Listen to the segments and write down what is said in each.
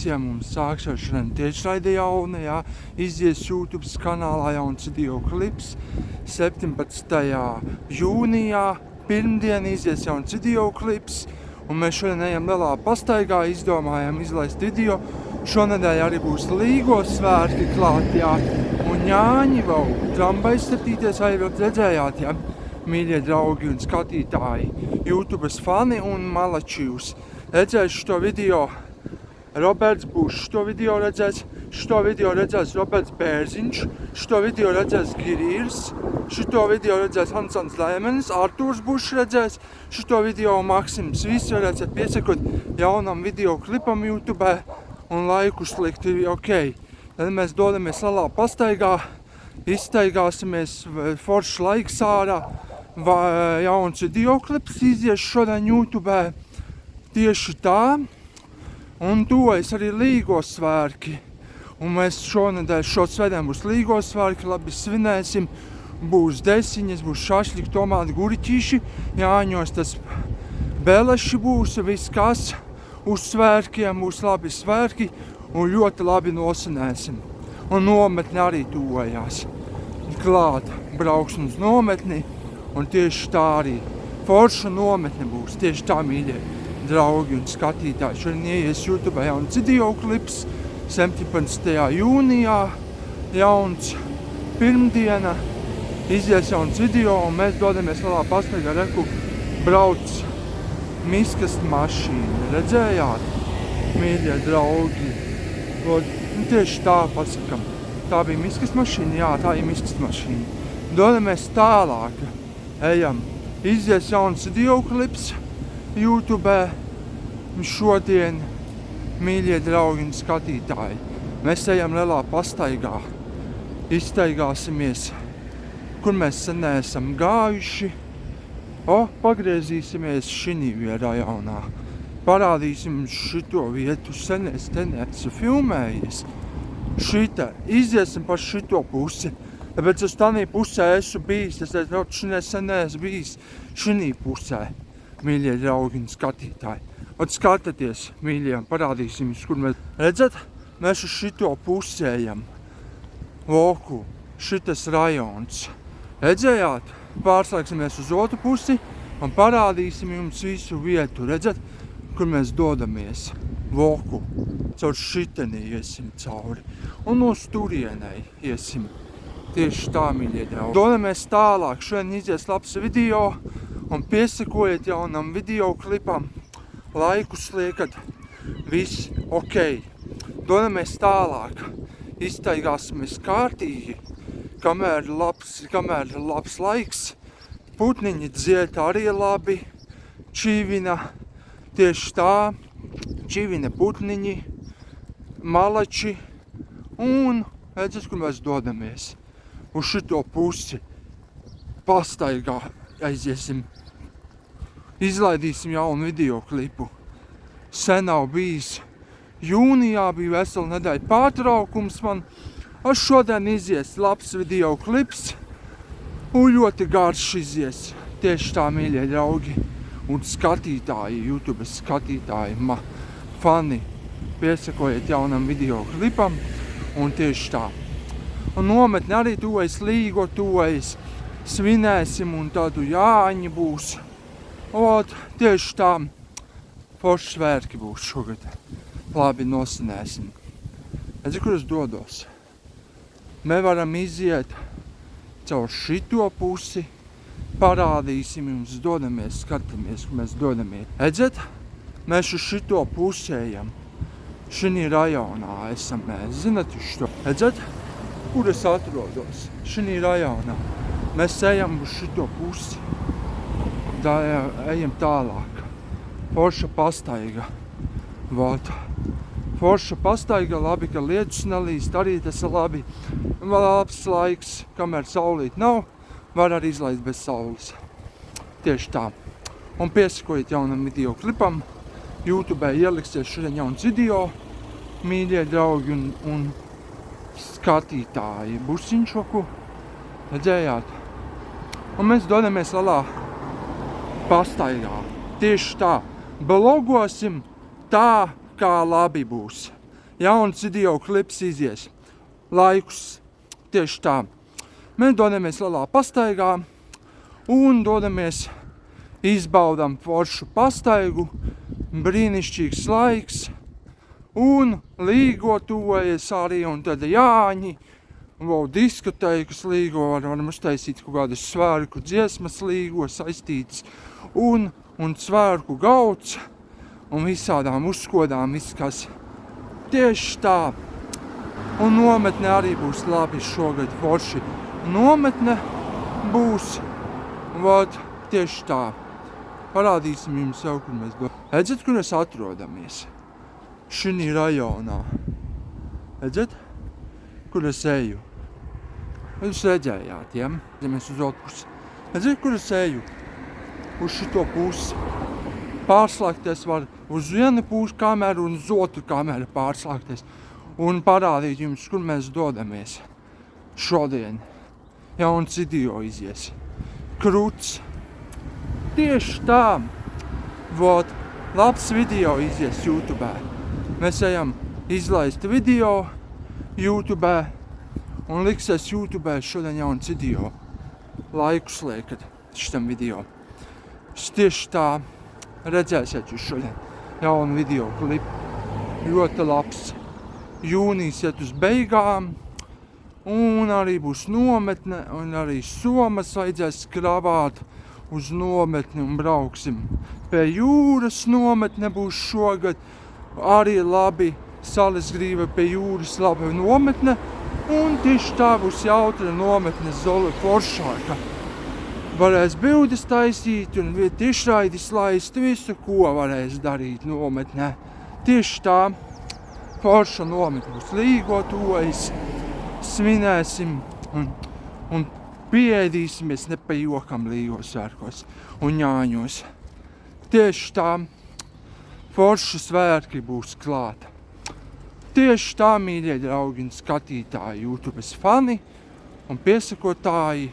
visiem mums sāks šodien tiešraide jauna, jā, izies YouTube kanālā jauns video klips. 17. jūnijā, pirmdien izies jauns video klips, un mēs šodien ejam lielā pastaigā, izdomājam izlaist video. Šonedēļ arī būs Līgo svētki klāt, jā, un Jāņi vēl tramvajs statīties, vai vēl redzējāt, jā, mīļie draugi un skatītāji, YouTubes fani un malačījus. Redzēs šo video Roberts Bušs, šo video redzēs Roberts Bērziņš, šo video redzēs Girīrs, šo video redzēs Hansons Lēmenis, Artūrs Bušs redzēs, šo video Maksims. Visi varēsiet piesakot jaunam video klipam YouTube un laiku slikt, ok. Tad mēs dodamies lielā pastaigā, izstaigāsimies, foršs laiks ārā, jauns video klips izies šodien YouTube. Tieši tā, un tuvojas arī Līgo svētki, un mēs šonedēļ, svētdien būs Līgo svētki, labi svinēsim, būs desiņas, būs šašļiki, tomāti, guriķīši, Jāņos tas beleši būs, viss kas uz svētkiem, būs labi svētki, un ļoti labi nosinēsim. Un nometni arī tuvojās klāt, brauksim uz nometni, un tieši tā arī forša nometne būs, tieši tā, mīļie draugi un skatītāji. Šodien ieies YouTube jauns video klips 17. jūnijā, jauns pirmdiena, izies jauns video, un mēs dodamies lielā pastaigā, reku brauc miskastu mašīna. Redzējāt, mīļie draugi? Tieši tā pasakam. Tā bija miskastu mašīna? Jā, tā ir miskastu mašīna. Dodamies tālāk, ejam. Izies jauns video klips YouTube šodien, mīļie draugi un skatītāji. Mēs ejam lielā pastaigā, izstaigāsimies, kur mēs sen neesam gājuši. Pagriezīsimies šinī rajonā. Parādīsim šito vietu, sen es te neesmu filmējies. Iziesim pa šito pusi. Tāpēc es tādā pusē esmu bijis, es sen neesmu bijis šinī pusē. Mīļie draugi un skatītāji. Skatāties, mīļie, parādīsim jums, kur mēs redzat, mēs uz šito pusējam. Loku, šitas rajons. Redzējāt? Pārslēgsimies uz otru pusi un parādīsim jums visu vietu. Redzat, kur mēs dodamies. Loku, caur šitenī iesim cauri. Un uz turienei iesim. Tieši tā, mīļie draugi. Dodamies tālāk, šodien izies labs video. Un piesakojiet jaunam video klipam, laiku sliekat, viss ok. Dodamies tālāk, izstaigāsimies kārtīgi, kamēr labs laiks, putniņi dzied arī labi, čīvina, tieši tā, čīvina putniņi, malači, un redzat, kur mēs dodamies, uz šito pusi, pastaigā aiziesim. Izlaidīsim jaunu video klipu. Sen nav bijis. Jūnijā bija vesela nedēļa pārtraukums man. Šodien izies labs video klips. Un ļoti garš izies. Tieši tā, mīļie draugi un skatītāji, YouTube skatītāji, fani. Piesakojiet jaunam video klipam. Un tieši tā. Un nometni arī tuvojas Līgo, tuvojas. Svinēsim un tādu Jāņi būs. Tieši tā, forši svētki būs šogad. Labi nosinēsim. Redzi, kur es dodos? Mēs varam iziet caur šito pusi. Parādīsim jums, dodamies, skatāmies, kur mēs dodamies. Redzat, mēs uz šito pusējam. Šinī rajonā esam mēs. Zinat uz šo? Redzat, kur es atrodos? Šinī rajonā. Mēs ejam uz šito pusi, ejam tālāk. Forša pastaiga. Forša pastaiga, labi, ka lietus nelīst, arī tas ir labi. Labs laiks, kamēr saulīt nav, var arī izlaist bez saules. Tieši tā. Un piesakojiet jaunam video klipam. YouTube ieliksies šodien jauns video. Mīļie draugi un skatītāji. Busiņšoku. Redzējāt? Un mēs dodamies lielā pastaigā. Tieši tā. Blogosim tā, kā labi būs. jauns video klips izies. Laikus. Tieši tā. Mēs dodamies lielā pastaigā un dodamies izbaudam foršu pastaigu. Brīnišķīgs laiks. Un līgo tuvojas arī un tad Jāņi. Diskoteikas līgo, varam uztaisīt kaut kādas svērku dziesmas līgo saistītas. Un svērku gauds. Un visādām uzskodām izskas. Tieši tā. Un nometne arī būs labi šogad forši. Nometne būs, tieši tā. Parādīsim jums jau, kur mēs Redzat, kur mēs atrodamies? Šinī rajonā. Redzat, kur es eju? Jūs redzējāt, ja? Mēs uz otru pusi. Redzat, kur es eju? Uz šito pusi. Pārslēgties var uz vienu pusi kameru un uz otru kameru pārslēgties. Un parādīt jums, kur mēs dodamies. Šodien jauns video izies. Kruts. Tieši tā. Labs video izies YouTube. Mēs ejam izlaist video YouTube. Un liksies YouTube šodien jauns video. Laikus liekat šitam video. Tieši tā. Redzēsiet jūs šodien jaunu video klipu. Ļoti labs. Jūnijas iet uz beigām, un arī būs nometne, un arī somas vajadzēs kravāt uz nometni un brauksim. Pie jūras nometne būs šogad, arī labi, Salas grīva pie jūras laba nometne, un tieši tā būs jautra nometne Zole foršāka. Varēs bildes taisīt un tiešraidis laist, visu, ko varēs darīt nometnē. Tieši tā. Forša nometne būs līgo tuvojas, svinēsim un pieēdīsimies ne pa jokam līgo svētkos un Jāņos. Tieši tā, forša svētki būs klāta. Tieši tā, mīļie draugi un skatītāji, YouTubes fani un piesakotāji.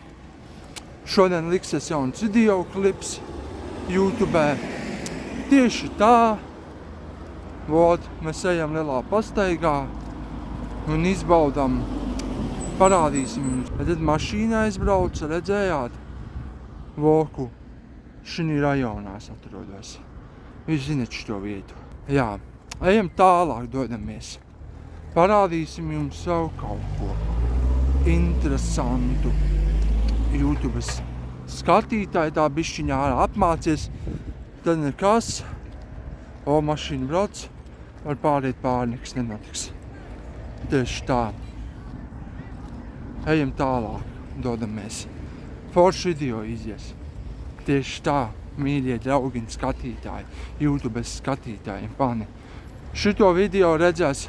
Šodien liksies jauns video klips YouTube. Tieši tā. Mēs ejam lielā pastaigā un izbaudam, parādīsim jums. Tad mašīnā aizbrauc, redzējāt? Voku, šinī rajonā atrodos. Jūs zināt šo vietu. Jā, ejam tālāk, dodamies. Parādīsim jums vēl kaut ko interesantu. YouTubes skatītāji tā bišķiņā apmācies, tad nekas. Mašīna brauc. Var pāriet pāri, nekas nenotiks. Tieši tā. Ejam tālāk, dodamies. Forši video izies. Tieši tā, mīļie draugi un skatītāji, YouTubes skatītāji, fani. Šito video redzēs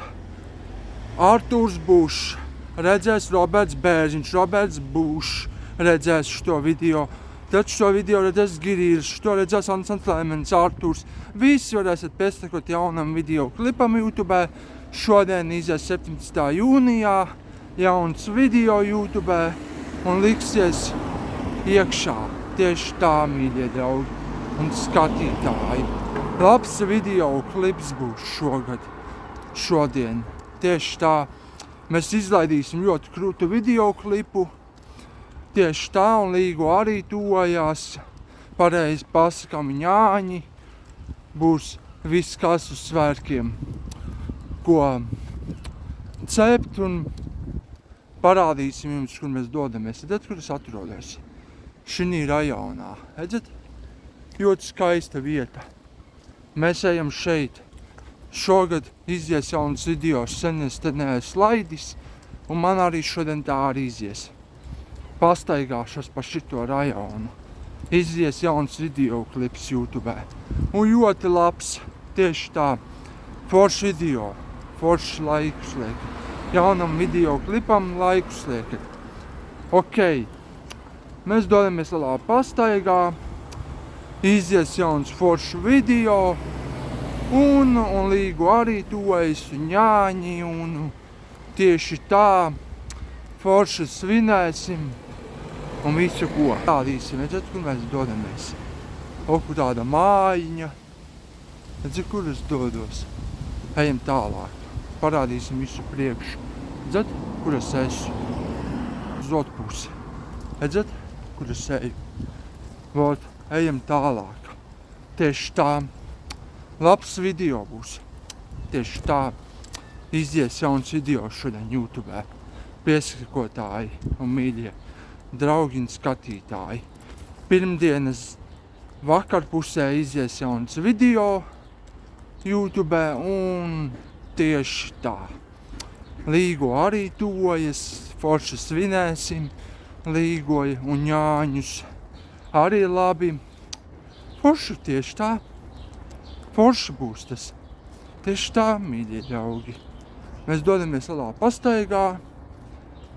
Artūrs Bušs, redzēs Roberts Bērziņš, Roberts Bušs redzēs šito video. Tad šo video redzēs Girīrs, šo redzēs Ansons Lemens, Artūrs. Visi varēsiet piesakot jaunam video klipam YouTube. Šodien izies 17. jūnijā jauns video YouTube un liksies iekšā. Tieši tā, mīļie draugi un skatītāji. Labs video klips būs šodien. Tieši tā. Mēs izlaidīsim ļoti krūtu video klipu. Tieši tā, un līgo arī tojās, pareizi pasakām Jāņi, būs viss kas uz svētkiem, ko cept un parādīsim jums, kur mēs dodamies. Redzat, kur es atrodos? Šinī rajonā. Redzat? Ļoti skaista vieta. Mēs ejam šeit. Šogad izies jauns video, sen es te neesmu laidis, un man arī šodien tā arī izies. Pastaigāšos pa šito rajonu. Izies jauns video klips YouTube. Un ļoti labs, tieši tā, foršs video, foršs laikus liekat. Jaunam video klipam laikus liekat. Ok, mēs dodamies lielā pastaigā, izies jauns foršs video, un līgo arī tuvojas un Jāņi, un tieši tā, forši svinēsim. Un visu ko rādīsim, redzat, kur mēs dodamies. Kur tāda mājiņa. Redzat, kur es dodos. Ejam tālāk. parādīsim visu priekšu. Redzat, kur es esmu? Uz otru pusi. Redzat, kur es eju? Vot, ejam tālāk. Tieši tā. Labs video būs. Tieši tā. Izies jauns video šodien YouTube. Piesakotāji un mīļie draugi un skatītāji. Pirmdienas vakarpusē izies jauns video YouTube un tieši tā. Līgo arī tuvojas, forši svinēsim Līgoju un Jāņus. Arī labi. Forši tieši tā. Forši būs tas. Tieši tā, mīļie draugi. Mēs dodamies lielā pastaigā.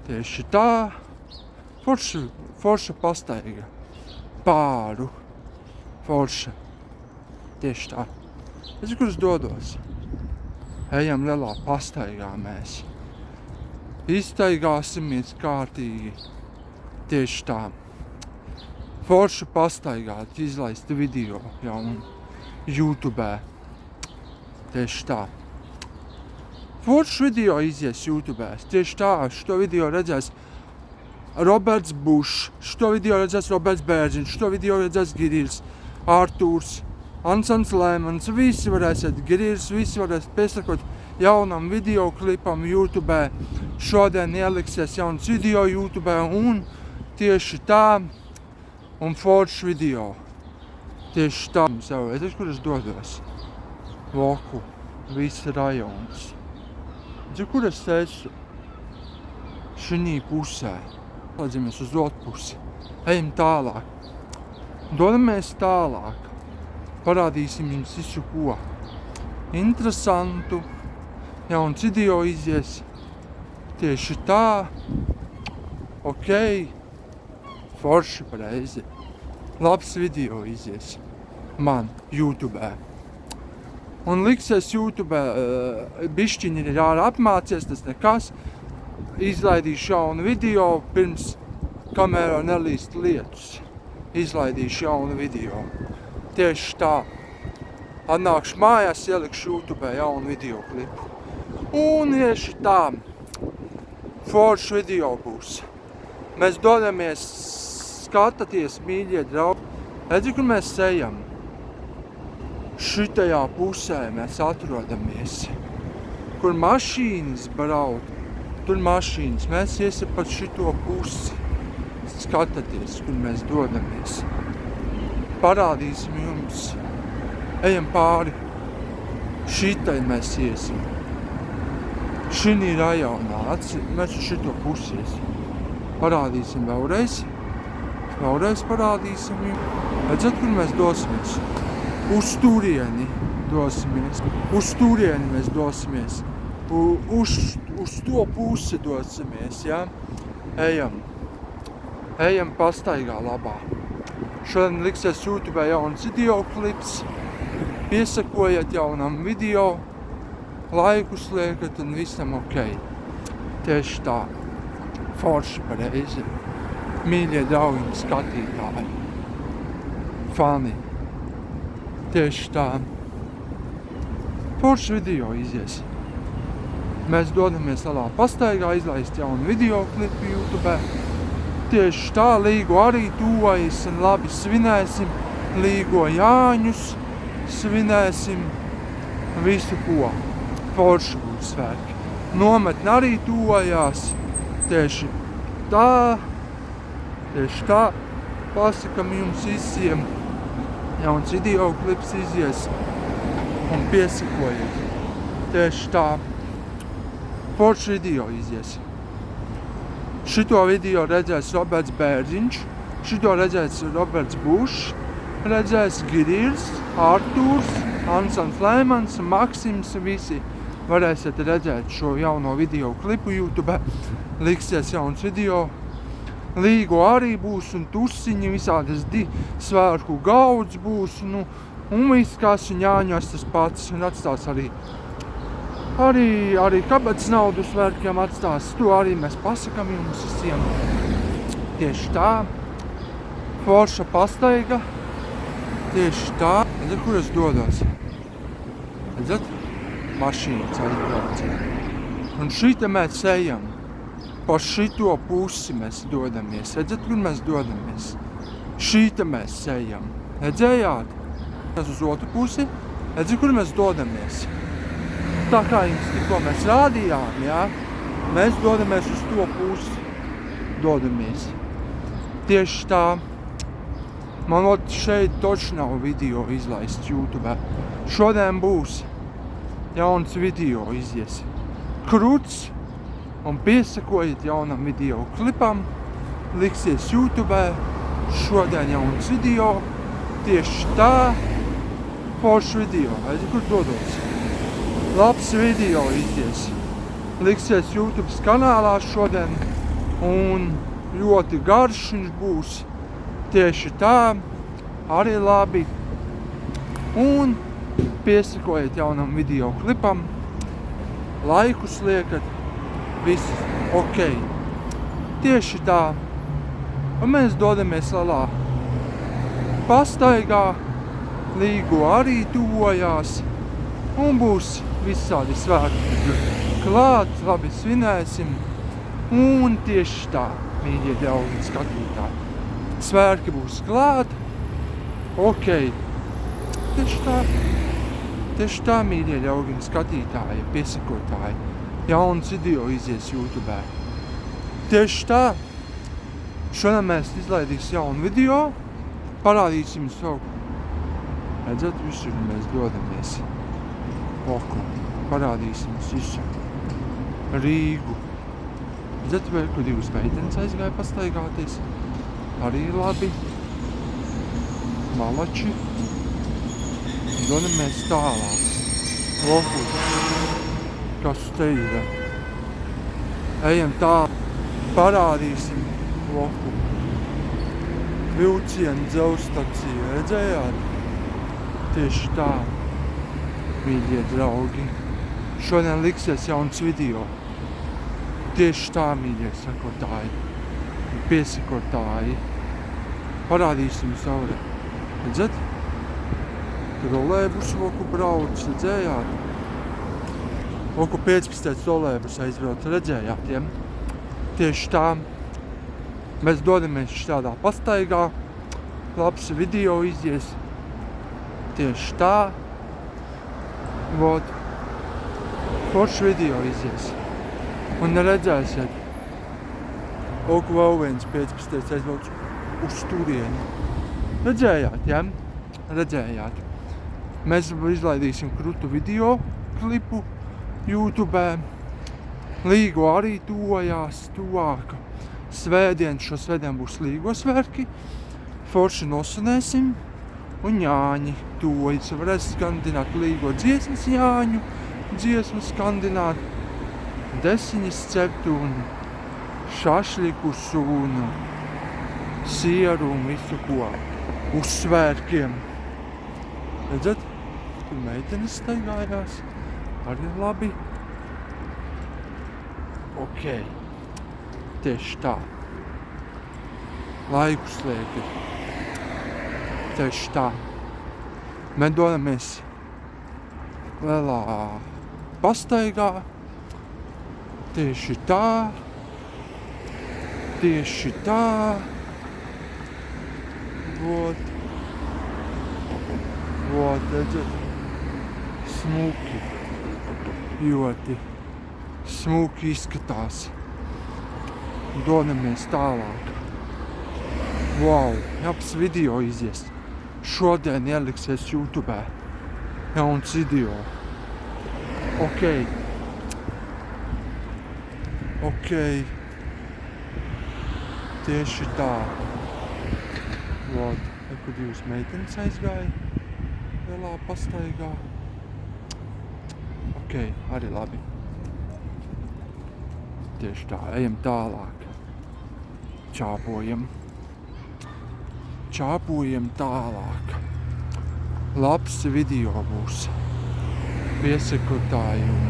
Tieši tā. Forša pastaiga. Pāru. Forša. Tieši tā. Es kur es dodos. Ejam lielā pastaigā mēs. Iztaigāsimies kārtīgi. Tieši tā. Forša pastaigā izlaist video jaunu YouTube. Tieši tā. Foršs video izies YouTube. Tieši tā. Šo video redzēs Roberts Bušs. Šo video redzēs Roberts Bērziņš. Šo video redzēs Girijs, Artūrs, Ansons Lēmans. Visi varēsiet Girijs, visi varēs piesakot jaunam videoklipam YouTube. Šodien ieliksies jauns video YouTube un tieši tā un foršs video. Tieši tā. Es kur es dodos? Voku. Viss rajons. Kur es esmu? Šinī pusē. Lādzamies uz otru pusi. Ejam tālāk. Dodamies tālāk. Parādīsim jums visu ko. Interesantu. Jauns video izies. Tieši tā. Ok. Forši pareizi. Labs video izies. Man YouTube. Un liksies YouTube, bišķiņi ir apmācies, tas nekas. Izlaidīšu jaunu video pirms kamerā nelīst lietus. Izlaidīšu jaunu video. Tieši tā. Atnākšu mājās, ielikšu YouTube jaunu video klipu. Un tieši tā. Foršs video būs. Mēs dodamies, skatāties, mīļie draugi. Redzi, kur mēs ejam? Šitajā pusē mēs atrodamies, kur mašīnas brauc, tur mašīnas. Mēs iesim pa šito pusi. Skatāties, kur mēs dodamies. Parādīsim jums. Ejam pāri. Šitai mēs iesim. Šinī rajonā. Mēs uz šito pusi iesim. Parādīsim vēlreiz. Vēlreiz parādīsim jums. Redzat, kur mēs dosimies? Uz turieni dosimies. Uz turieni mēs dosimies. Uz to pusi dosimies, ja? Ejam. Ejam pastaigā labā. Šodien liksies YouTube jauns video klips. Piesakojiet jaunam video. Laikus liekat un visam ok. Tieši tā. Forši pareizi. Mīļie draugi un skatītāji. Fani. Tieši tā. Foršs video izies. Mēs dodamies lielā pastaigā izlaist jaunu video klipu YouTube. Tieši tā, Līgo arī tuvojas un labi svinēsim. Līgo Jāņus svinēsim. Visu ko. Forši būs svētki. Nometne arī tuvojās. Tieši tā. Tieši tā. Pasakam jums visiem. Jauns video klips izies un piesakojiet. Tieši tā. Foršs video izies. Šito video redzēs Roberts Bērziņš, šito redzēs Roberts Bušs, redzēs Girijs, Artūrs, Ansons Lēmans, Maksims, visi varēsiet redzēt šo jauno video klipu YouTube. Liksies jauns video. Līgo arī būs un tusiņi, visādas svērku gauds būs, un viss kas un Jāņos tas pats, un atstās arī kabatas naudu svērkiem atstās. To arī mēs pasakam jums visiem. Tieši tā. Forša pastaiga. Tieši tā. Redzat, kur es dodos? Redzat? mašīnas aizbraucienu. Un šita mēs ejam. Pa šito pusi mēs dodamies. Redzat, kur mēs dodamies? Šita mēs ejam. Redzējāt? Mēs uz otru pusi. Redzat, kur mēs dodamies? Tā kā jums tikko mēs rādījām, jā? Mēs dodamies uz to pusi. Dodamies. Tieši tā. Man šeit toči nav video izlaists YouTube. Šodien būs jauns video izies. Kruts un piesakojiet jaunam video klipam. Liksies YouTube. Šodien jauns video. Tieši tā. Foršs video. Aiz kur dodos. Labs video izies. Liksies YouTube kanālā šodien. Un ļoti garš viņš būs. Tieši tā. Arī labi. Un piesakojiet jaunam video klipam. Laikus liekat. Viss ok. Tieši tā. Un mēs dodamies lielā pastaigā. Līgo arī tuvojās. Un būs visādi svētki klāt. Labi svinēsim. Un tieši tā, mīļie draugi skatītāji. Svētki būs klāt. Ok. Tieši tā, mīļie draugi skatītāji, piesakotāji. Jauns video izies YouTube. Tieši tā. Šodien mēs izlaidīsim jaunu video. Parādīsim savu. Redzat, visur mēs dodamies. Oku. Parādīsim visu. Rīgu. Redzat, kur divas meitenes aizgāja pastaigāties. Arī labi. Malači. Dodamies tālāk. Oku. Kas te ir? Ejam tālāk. Parādīsim loku. Vilcienu dzelzstacija. Redzējāt? Tieši tā. Mīļie draugi. Šodien liksies jauns video. Tieši tā, mīļie sakotāji. Piesakotāji. Parādīsim savu. Redzat? Rolēbus loku brauc. Redzējāt? Loku 15. rolēbus aizbrauc. Redzējāt, ja? Tieši tā. Mēs dodamies šādā pastaigā. Labs video izies. Tieši tā. Vot. Foršs video izies. Un redzēsiet. Lūk, vēl viens 15. aizbrauc uz turieni. Redzējāt, ja? Redzējāt. Mēs izlaidīsim krutu video klipu YouTube. Līgo arī tuvojās tuvāk. Šo svētdien būs Līgo svētki. Forši nosvinēsim. Un Jāņi tuvojas. Varēs skandināt Līgo dziesmas Jāņu. Dziesmu skandināt. Desiņas cept un šašlikus un sieru un visu ko. Uz svētkiem. Redzat? Tur meitenes staigājās. Arī labi. Ok. Tieši tā. Laikus liekat. Tieši tā. Mēs dodamies lielā pastaigā. Tieši tā. Tieši tā. Vot. Vot, redzat. Smuki. Ļoti smuki izskatās. Dodamies tālāk. Wow, labs video izies. Šodien ieliksies YouTube. Jauns video. Ok. Ok. Tieši tā. Vot, kur divas meitenes aizgāja. Lielā pastaigā. Ok, arī labi. Tieši tā, ejam tālāk. Čāpojam. Čāpojam tālāk. Labs video būs. Piesakotāji un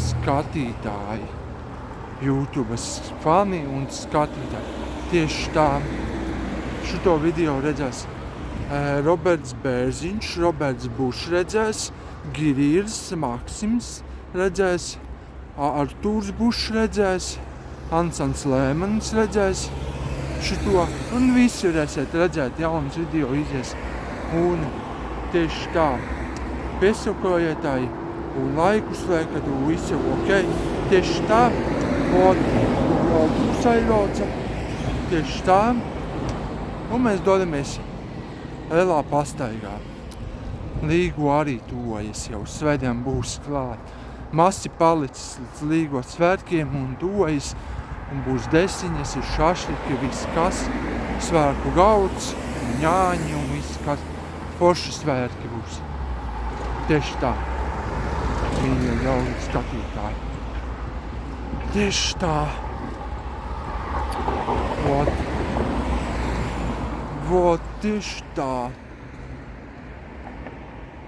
skatītāji. YouTube fani un skatītāji. Tieši tā. Šito video redzēs Roberts Bērziņš, Roberts Bušs redzēs, Girīrs, Maksims redzēs, Artūrs Bušs redzēs, Ansans Lēmanis redzēs šito, un visi varēsiet redzēt, jauns video izies. Un tieši tā, piesakojiet tai un laikus liekat, un viss jau ok. Tieši tā, autobus aizbrauca, tieši tā, un mēs dodamies lielā pastaigā. Līgo arī tuvojas jau, svētdien būs klāt. Masi palicis līdz Līgo svētkiem un tuvojas, un būs desiņas, ir šašļiki, viss kas, svētku gauds, ņāņi un viss kas, forši svētki būs. Tieši tā, mīļie draugi skatītāji. Tieši tā. Vot, tieši tā.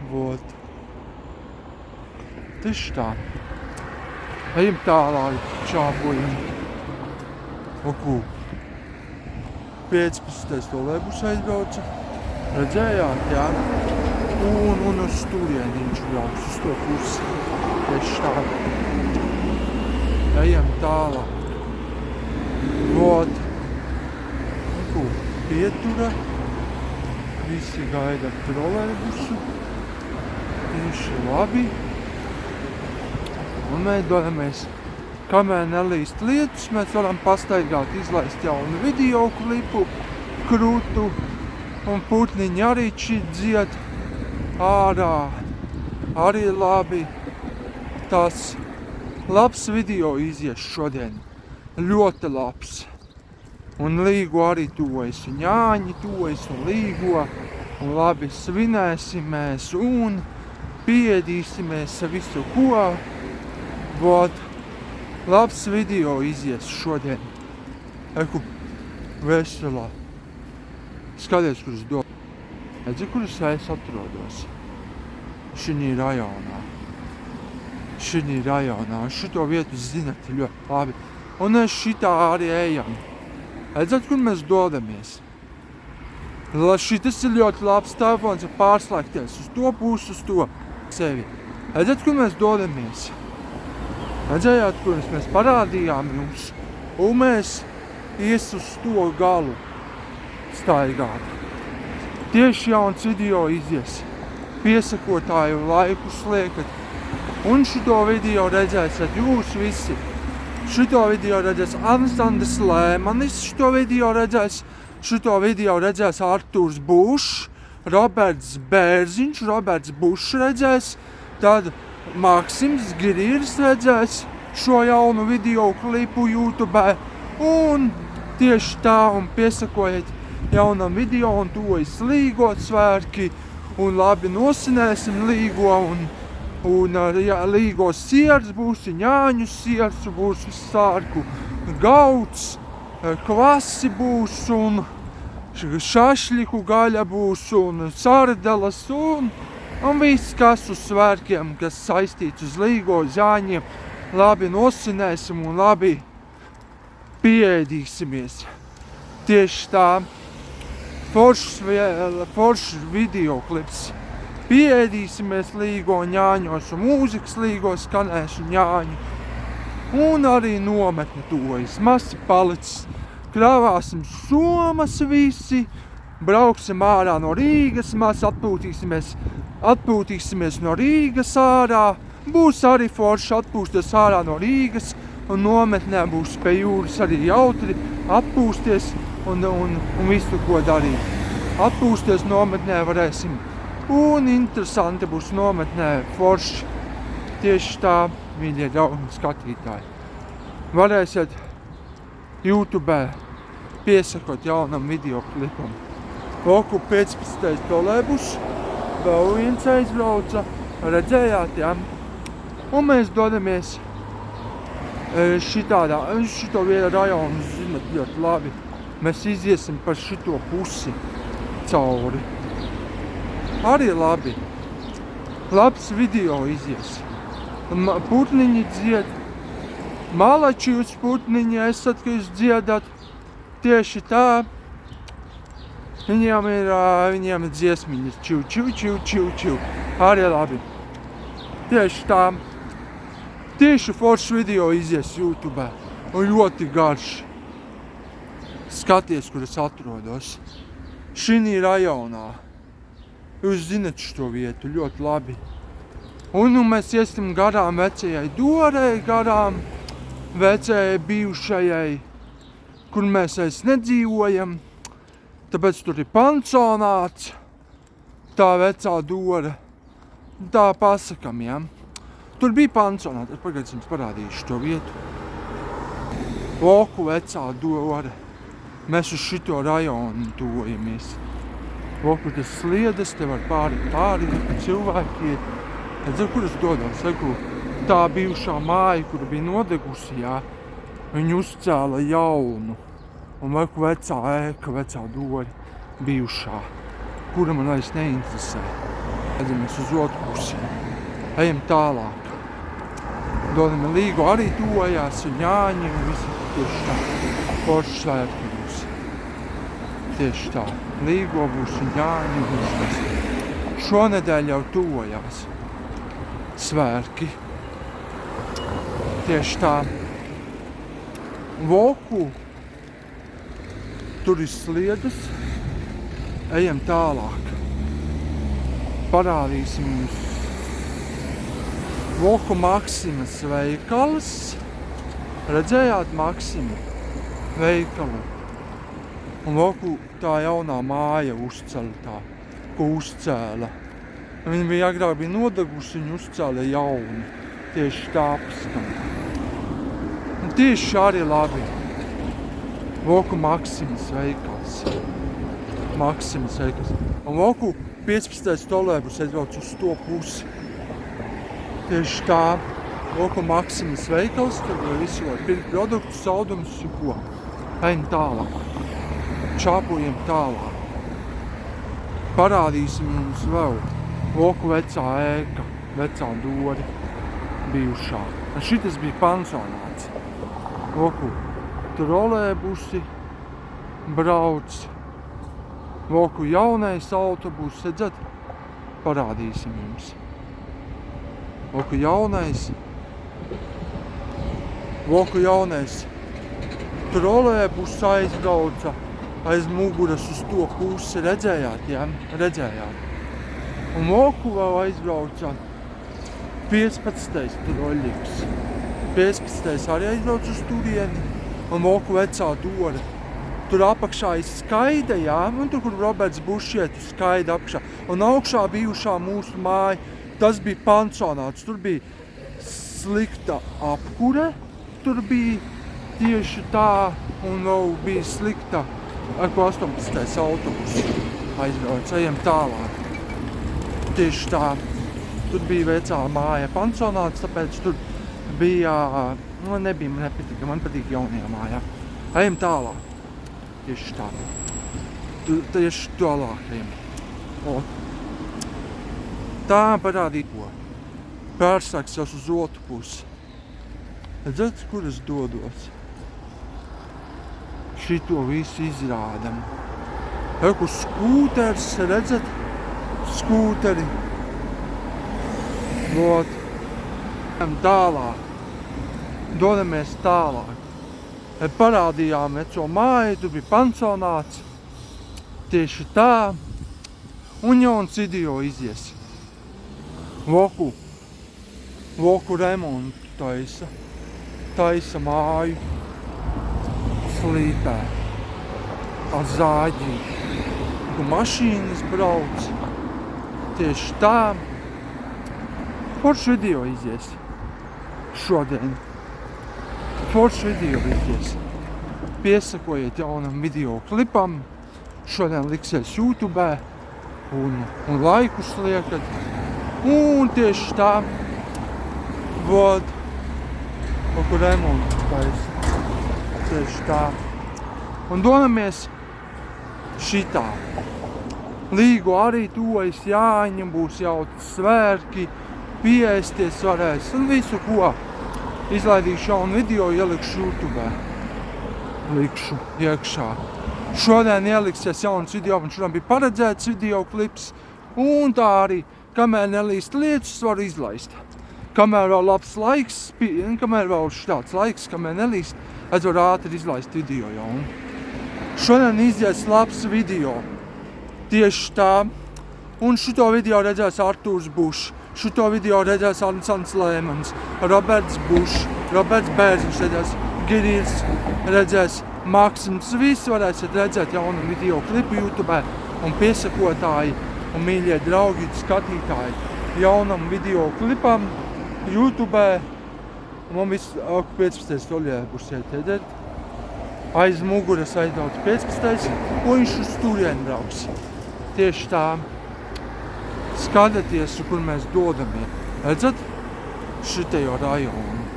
Vot. Tieši tā. Ejam tālāk, čāpojam. Oku. 15. trolejbus aizbrauca. Redzējāt, jā? Un uz turieni viņš brauc, uz to pusi. Tieši tā. Ejam tālāk. Vot. Oku. Pietura. Visi gaida trolejbusu. Tieši labi. Un mēs dodamies, kamēr nelīst lietus, mēs varam pastaigāt, izlaist jaunu video klipu, krūtu, un putniņi arī dzied ārā. Arī labi. Tas labs video izies šodien. Ļoti labs. Un Līgo arī tuvojas, un ņāņi tuvojas, un Līgo. Un labi svinēsim mēs, un pieēdīsimies visu ko. Vot, labs video izies šodien. Eku, veselā. Skaties, kur es dodu. Redzi, kur es atrodos. Šinī rajonā. Šito vietu zinat ļoti labi. Un mēs šitā arī ejam. Redzat, kur mēs dodamies. Šitas ir ļoti labs telefons, ir pārslēgties uz to pusi, uz to sevi. Redzat, kur mēs dodamies. Redzējāt, kur mēs parādījām jums, un mēs ies uz to galu staigāt. Tieši jauns video izies. Piesakotāju laikus liekat. Un šito video redzēsiet jūs visi. Šito video redzēs Ansandrs Lēmanis, šito video redzēs Artūrs Bušs, Roberts Bērziņš, Roberts Bušs redzēs, tad Maksims Girīrs redzēs šo jaunu video klipu YouTube. Un tieši tā, un piesakojiet jaunam video, un tuvojas Līgo svētki, un labi nosinēsim Līgo, un Līgo sirds būs, ņāņu sirds būs, sārku gauds, kvasi būs, un šašļiku gaļa būs, un sardelas, un viss, kas uz svētkiem, kas saistīts uz Līgo zāņiem, labi nosinēsim un labi pieēdīsimies. Tieši tā, foršs video klips. Pieēdīsimies Līgo ņāņos, un mūzikas Līgo skanēs un ņāņu. Un arī nometne tuvojas. Masi palicis. Krāvāsim somas visi. Brauksim ārā no Rīgas. Mēs atpūtīsimies no Rīgas ārā. Būs arī forši atpūsties ārā no Rīgas. Un nometnē būs pie jūras arī jautri atpūsties un visu, ko darīt. Atpūsties nometnē varēsim. Un interesanti būs nometnē forši. Tieši tā, mīļie draugi skatītāji. Varēsiet YouTube piesakot jaunam video klipam. Oku 15. trolejbus, vēl viens aizbrauca, redzējāt, jā? Un mēs dodamies šito rajonu, zinat, ļoti labi. Mēs iziesim par šito pusi cauri. Arī labi. Labs video izies. Putniņi dzied. Malači jūs putniņi esat, ka jūs dziedat. Tieši tā. Viņiem ir dziesmiņas, čiu. Arī labi. Tieši tā. Tieši foršs video izies YouTube. Un ļoti garš. Skaties, kur es atrodos. Šinī rajonā. Jūs zinat šo vietu ļoti labi. Un mēs iesim garām vecajai Dorei, garām vecajai bijušajai, kur mēs nedzīvojam. Tāpēc tur ir pansionāts, tā vecā Dora. Tā pasakam, ja. Tur bija pansionāts, es pagaidzi jums parādīšu to vietu. Voku vecā Dora. Mēs uz šito rajonu tuvojamies. Voku tas sliedas, te var pāri cilvēki iet. Redz, kur es dodos, tā bijušā māja, kur bija nodegusi, jā. Viņi uzcēla jaunu. Un vaku vecā ēka, vecā Dora, bijušā, kura man vairs neinteresē. Redzamies uz otru pusi. Ejam tālāk. Dodam Līgu arī tuvojās, un Jāņi, un visi tieši tā. Forši svētki būs. Tieši tā. Līgo būs un Jāņi būs tas. Šonedēļ jau tuvojās svētki. Tieši tā. Voku. Tur ir sliedas, ejam tālāk. Parādīsim jums Voku Maksimas veikals. Redzējāt Maksima veikalu? Un Voku tā jaunā māja uzcēla. Viņa bija agrāk nodegusi, viņa uzcēla jaunu. Tieši tāpēc. Un tieši arī labi. Voku Maksimas veikals. Un Voku 15. trolejbus aizbrauc uz to pusi. Tieši tā. Voku Maksimas veikals, tur visi var pirkt produktus, saudumus, ko. Ejam tālāk. Čāpojam tālāk. Parādīsim jums vēl. Voku vecā ēka, vecā Dora, bijušā. Šitas bija pansionāts. Voku trolejbusi brauc. Voku jaunais autobus, redzat? Parādīsim jums. Voku jaunais trolejbus aizbrauca aiz muguras uz to pusi. Redzējāt, jā? Redzējāt. Un Voku vēl aizbrauca 15. troļļiks. 15. arī aizbrauc uz turieni. Un Voku vecā Dora. Tur apakšā ir Skaida, jā, un tur, kur Roberts Bušs iet uz Skaida apakšā. Un augšā bijušā mūsu māja, tas bija pansionāts. Tur bija slikta apkure, tur bija tieši tā, un vēl bija slikta 18. autobus. Aizbrauc, ejam tālāk. Tieši tā. Tur bija vecā māja pansionāts, tāpēc tur bija, man nepatika, man patīk jaunajā mājā. Ejam tālāk. Tieši tā. Tieši tālāk ejam. Tā parādīt ko. Pārsāks jau uz otru pusi. Redzat, kur es dodos? Šito visu izrādam. Kur skūters, redzat? Skūteri. Vot. Tālāk. Dodamies tālāk. Parādījām veco māju, tur bija pansionāts. Tieši tā. Un jauns video izies. Voku remontu taisa māju. Slīpē. Ar zāģi. Kur mašīnas brauc. Tieši tā. Foršs video izies. Šodien. Foršs video izies. Piesakojiet jaunam video klipam. Šodien liksies YouTube. Un laikus liekat. Un tieši tā. Vod. Kur remontu taisa. Tieši tā. Un dodamies šitā. Līgu arī tuvojas Jāņam, būs jauts svērki. Pieēsties varēs un visu ko. Izlaidīšu jaunu video, ielikšu YouTube. Likšu iekšā. Šodien ieliksies jauns video, un šodien bija paredzēts video klips, un tā arī, kamēr nelīst lietas, var izlaist. Kamēr vēl labs laiks, kamēr vēl šāds laiks, kamēr nelīst, es varu ātri izlaist video jau. Šodien izies labs video, tieši tā, un šito video redzēs Artūrs Bušs, šito video redzēs Ansans Lēmans, Roberts Bušs, Roberts Bērziņš redzēs, Girils redzēs, Maksims, visi varēsiet redzēt jaunu video klipu YouTube un piesakotāji un mīļie draugi, skatītāji jaunam video klipam YouTube. Man viss 15. soļē būs ietēdēt. Aiz muguras aizdaudz 15. un viņš uz turieni brauks. Tieši tā. Skatieties, kur mēs dodamies. Redzat? Šitejo rajonu.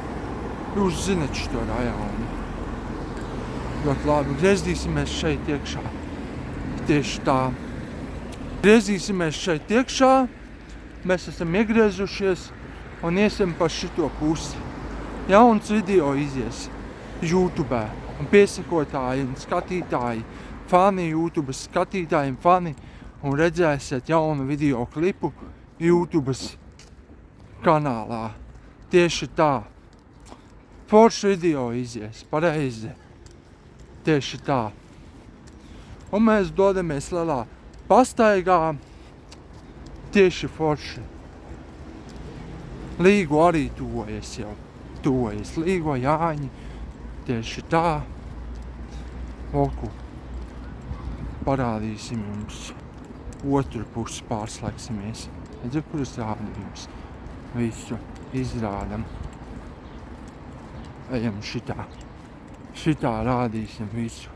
Jūs zinat šito rajonu. Ļoti labi. Griezīsimies šeit iekšā. Tieši tā. Griezīsimies šeit iekšā. Mēs esam iegriezušies un iesim pa šito pusi. Jauns video izies YouTube un piesakotāji un skatītāji, fani YouTube skatītāji un fani un redzēsiet jaunu video klipu YouTube kanālā. Tieši tā. Foršs video izies, pareizi. Tieši tā. Un mēs dodamies lielā pastaigā. Tieši forši. Līgo arī tuvojas jau. Tuvojas Līgo, Jāņi. Tieši tā. Loku. Parādīsim jums. Otru pusi pārslēgsimies. Redzi, kur es rādu jums. Visu izrādam. Ejam šitā. Šitā rādīsim visu.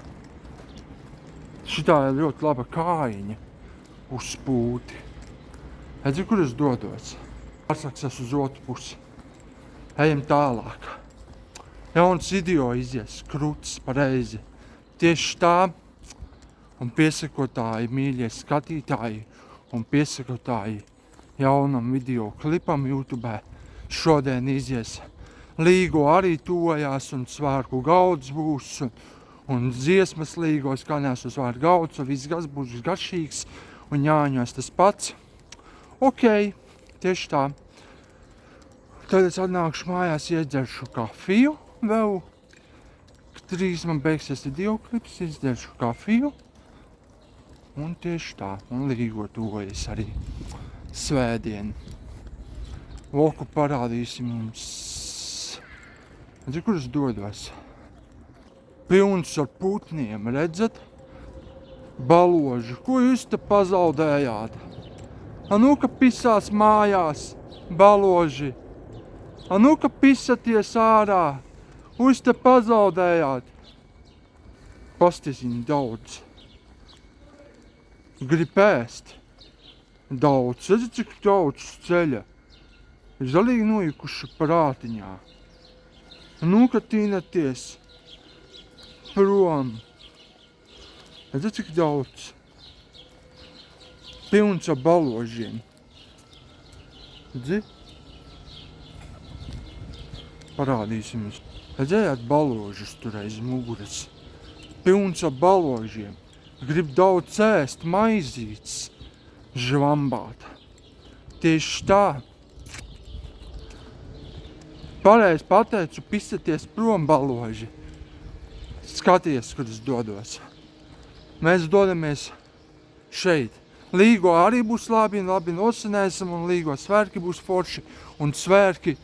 Šitā ir ļoti laba kājiņa uz spūti. Redzi, kur es dodos? Pārslēgsies uz otru pusi. Ejam tālāk. Jauns video izies, kruts, pareizi. Tieši tā. Un piesakotāji, mīļie skatītāji un piesakotāji jaunam video klipam YouTube šodien izies. Līgo arī tojās un svārku gauds būs un dziesmas Līgo skanēs uz svārku gauds un viss būs garšīgs un Jāņos tas pats. Ok, tieši tā. Tad es atnākšu mājās, iedzeršu kafiju vēl. Drīz man beigsies video klips, izdzeršu kafiju. Un tieši tā, un Līgo tojas arī svētdien. Loku parādīsim jums. Redzi, kur es dodos? Pilns ar putniem, redzat? Baloži, ko jūs te pazaudējāt? Nu, ka pisās mājās, baloži. Nu, ka pisaties ārā. Ko jūs te pazaudējāt? Pastiziņ daudz. Grib ēst. Daudz, redzi, cik daudz ceļa. Ir zalīgi nojukuši prātiņā. Nu, ka tīnaties prom. Redzi, cik daudz. Pilns ar baložiem. Redzi? Parādīsim jums. Redzējāt baložus tur aiz muguras. Pilns ar baložiem. Grib daudz ēst, maizītes, žvambāt. Tieši tā. Pareizi pateicu, pisaties prom, baloži. Skaties, kur es dodos. Mēs dodamies šeit. Līgo arī būs labi nosinēsim, un Līgo svērki būs forši, un svērki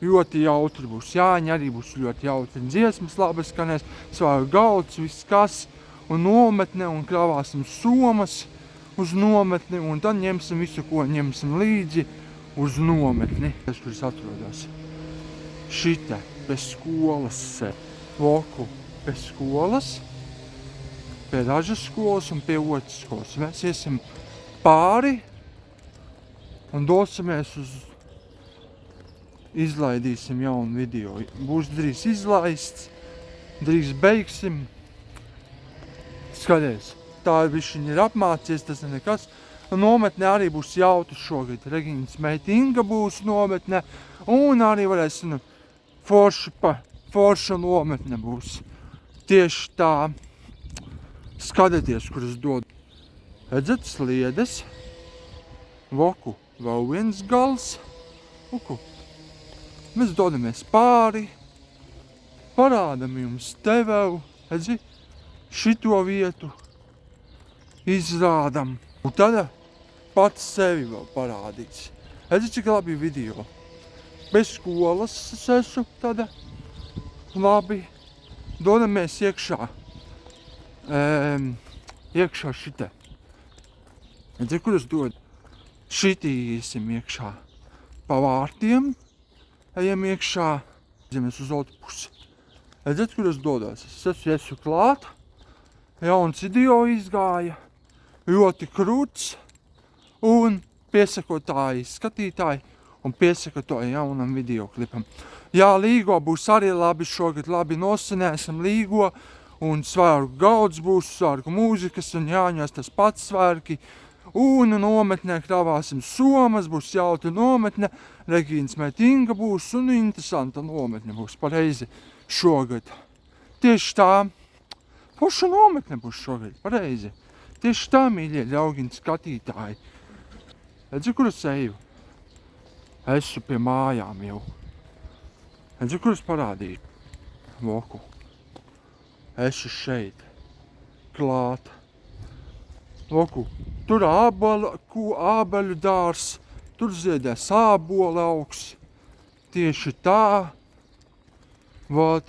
ļoti jautri būs. Jāņi arī būs ļoti jautri. Dziesmas labi skanēs, svāru gauds, viss kas, un nometne, un kravāsim somas uz nometni, un tad ņemsim visu, ko ņemsim līdzi uz nometni. Es, kur es atrodos. Šita, bez skolas, Loku, bez skolas, pie Ražas skolas un pie otras skolas. Mēs iesim pāri un dosimies uz, izlaidīsim jaunu video. Būs drīz izlaists, drīz beigsim. Skaties, tā bišķiņa ir apmācies, tas ir nekas. Nometne arī būs jauta šogad. Reginas meita Inga būs nometne un arī varēsim forša nometne būs. Tieši tā. Skatieties, kur es dodu. Redzat, sliedes. Voku, vēl viens gals. Voku. Mēs dodamies pāri. Parādam jums te vēl. Redzi, šito vietu izrādam. Un tad pats sevi vēl parādīts. Redzi, cik labi video. Bez skolas es esmu tad labi. Dodamies iekšā. Iekšā šitē. Redzi, kur es dodu? Šitī iesim iekšā. Pa vārtiem ejam iekšā. Mēs uz otru pusi. Redzat, kur es dodos? Es esmu klāt. Jauns video izgāja. Ļoti krūts. Un piesakotāji, skatītāji. Un piesakot jaunam videoklipam. Jā, Līgo būs arī labi šogad, labi nosinēsim Līgo, un svērku gauds būs, svērku mūzikas, un Jāņos tas pats svērki, un nometnē kravāsim somas, būs jauta nometne, Regīnas meit Inga būs, un interesanta nometne būs pareizi šogad. Tieši tā, forša nometne būs šogad, pareizi. Tieši tā, mīļie ļaugiņi skatītāji. Redzi, kur es eju? Esmu pie mājām jau. Redzi, kur es parādīju? Voku. Esmu šeit. Klāt. Voku. Tur ābeļu dārs. Tur ziedēs ābola augs. Tieši tā. Vot.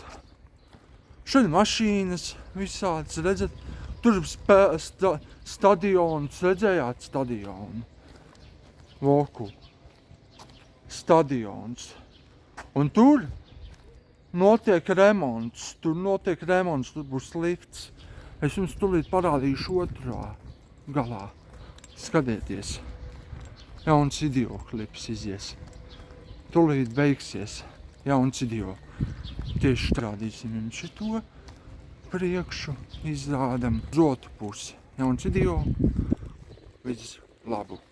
Šeit mašīnas visāds, redzat. Tur stadions. Redzējāt stadionu? Voku. Stadions. Un tur notiek remonts. Tur būs lifts. Es jums tūlīt parādīšu otrā galā. Skatieties. Jauns videoklips izies. Tūlīt beigsies. Jauns video. Tieši rādīsim jums šito priekšu. Izrādam uz otru pusi. Jauns video. Viss labu.